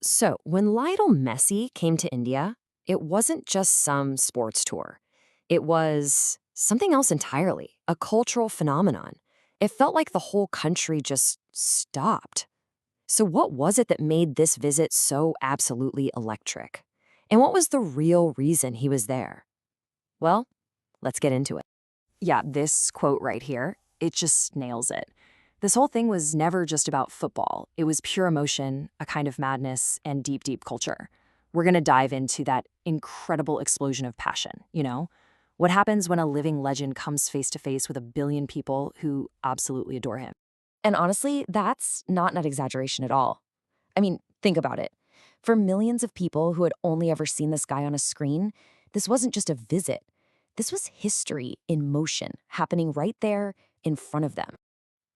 So, when Lionel Messi came to India, it wasn't just some sports tour. It was something else entirely, a cultural phenomenon. It felt like the whole country just stopped. So, what was it that made this visit so absolutely electric? And what was the real reason he was there? Well, let's get into it. Yeah, this quote right here, it just nails it. This whole thing was never just about football. It was pure emotion, a kind of madness, and deep, deep culture. We're going to dive into that incredible explosion of passion, What happens when a living legend comes face to face with a billion people who absolutely adore him? And honestly, that's not an exaggeration at all. I mean, think about it. For millions of people who had only ever seen this guy on a screen, this wasn't just a visit. This was history in motion, happening right there in front of them.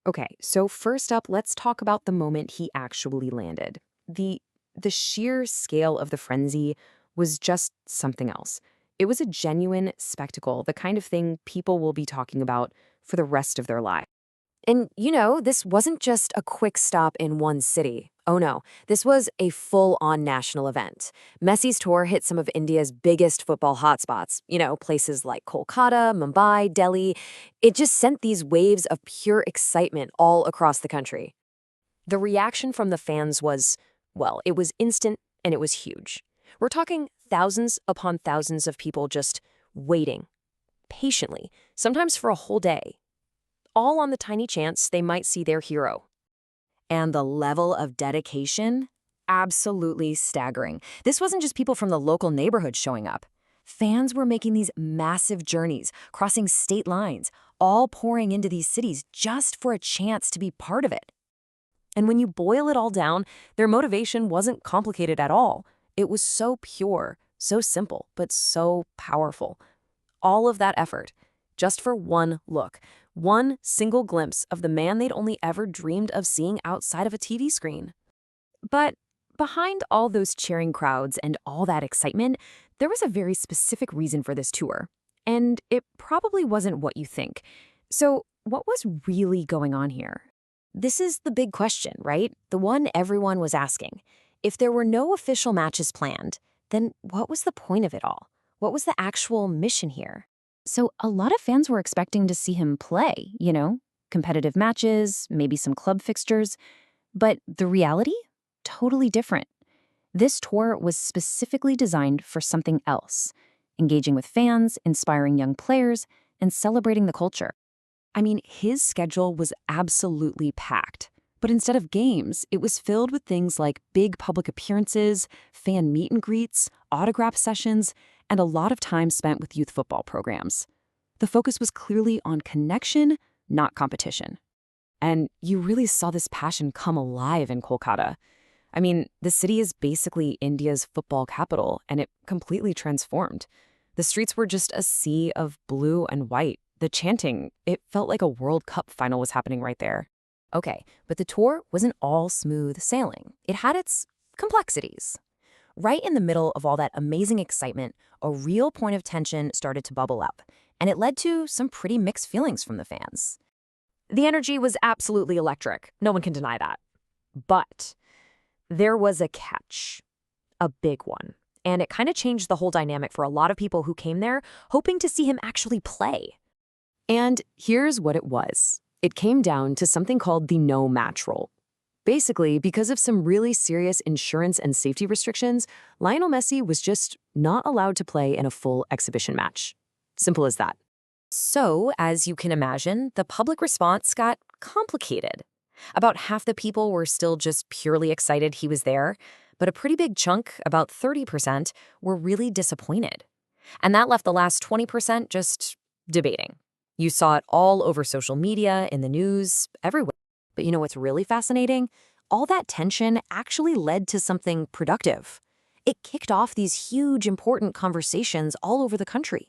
Okay, so first up, let's talk about the moment he actually landed. The sheer scale of the frenzy was just something else. It was a genuine spectacle, the kind of thing people will be talking about for the rest of their lives. And this wasn't just a quick stop in one city. Oh no, this was a full-on national event. Messi's tour hit some of India's biggest football hotspots, places like Kolkata, Mumbai, Delhi. It just sent these waves of pure excitement all across the country. The reaction from the fans was, well, it was instant and it was huge. We're talking thousands upon thousands of people just waiting, patiently, sometimes for a whole day, all on the tiny chance they might see their hero. And the level of dedication? Absolutely staggering. This wasn't just people from the local neighborhood showing up. Fans were making these massive journeys, crossing state lines, all pouring into these cities just for a chance to be part of it. And when you boil it all down, their motivation wasn't complicated at all. It was so pure, so simple, but so powerful. All of that effort, just for one look, one single glimpse of the man they'd only ever dreamed of seeing outside of a TV screen. But behind all those cheering crowds and all that excitement, there was a very specific reason for this tour. And it probably wasn't what you think. So, what was really going on here? This is the big question, right? The one everyone was asking. If there were no official matches planned, then what was the point of it all? What was the actual mission here? So a lot of fans were expecting to see him play, competitive matches, maybe some club fixtures. But the reality? Totally different. This tour was specifically designed for something else, engaging with fans, inspiring young players, and celebrating the culture. I mean, his schedule was absolutely packed. But instead of games, it was filled with things like big public appearances, fan meet and greets, autograph sessions, and a lot of time spent with youth football programs. The focus was clearly on connection, not competition. And you really saw this passion come alive in Kolkata. I mean, the city is basically India's football capital, and it completely transformed. The streets were just a sea of blue and white. The chanting, it felt like a World Cup final was happening right there. Okay, but the tour wasn't all smooth sailing. It had its complexities. Right in the middle of all that amazing excitement, a real point of tension started to bubble up, and it led to some pretty mixed feelings from the fans. The energy was absolutely electric. No one can deny that. But there was a catch, a big one, and it kind of changed the whole dynamic for a lot of people who came there hoping to see him actually play. And here's what it was. It came down to something called the no-match rule. Basically, because of some really serious insurance and safety restrictions, Lionel Messi was just not allowed to play in a full exhibition match. Simple as that. So, as you can imagine, the public response got complicated. About half the people were still just purely excited he was there, but a pretty big chunk, about 30%, were really disappointed. And that left the last 20% just debating. You saw it all over social media, in the news, everywhere. But you know what's really fascinating? All that tension actually led to something productive. It kicked off these huge, important conversations all over the country.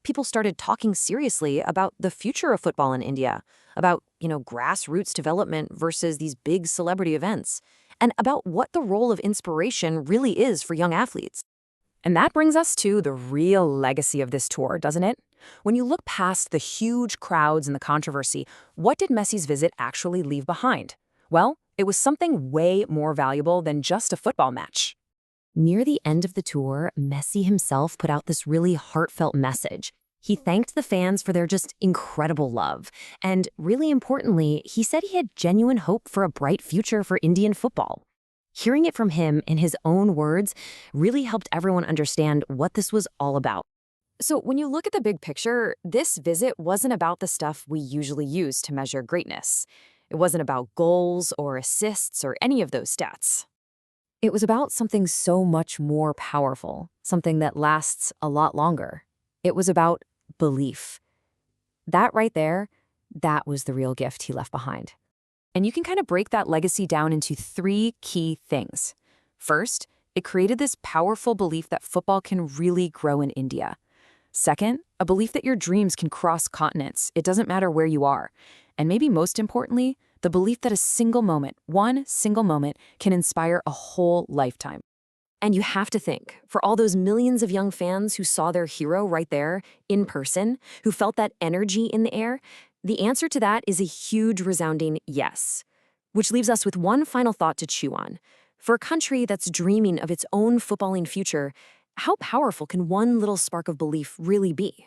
People started talking seriously about the future of football in India, about, grassroots development versus these big celebrity events, and about what the role of inspiration really is for young athletes. And that brings us to the real legacy of this tour, doesn't it? When you look past the huge crowds and the controversy, what did Messi's visit actually leave behind? Well, It was something way more valuable than just a football match. Near the end of the tour, Messi himself put out this really heartfelt message. He thanked the fans for their just incredible love. And really importantly, he said he had genuine hope for a bright future for Indian football. Hearing it from him in his own words really helped everyone understand what this was all about. So when you look at the big picture, this visit wasn't about the stuff we usually use to measure greatness. It wasn't about goals or assists or any of those stats. It was about something so much more powerful, something that lasts a lot longer. It was about belief. That right there, that was the real gift he left behind. And you can kind of break that legacy down into three key things. First, it created this powerful belief that football can really grow in India. Second, a belief that your dreams can cross continents. It doesn't matter where you are. And maybe most importantly, the belief that a single moment, one single moment, can inspire a whole lifetime. And you have to think, for all those millions of young fans who saw their hero right there, in person, who felt that energy in the air, the answer to that is a huge resounding yes. Which leaves us with one final thought to chew on. For a country that's dreaming of its own footballing future, how powerful can one little spark of belief really be?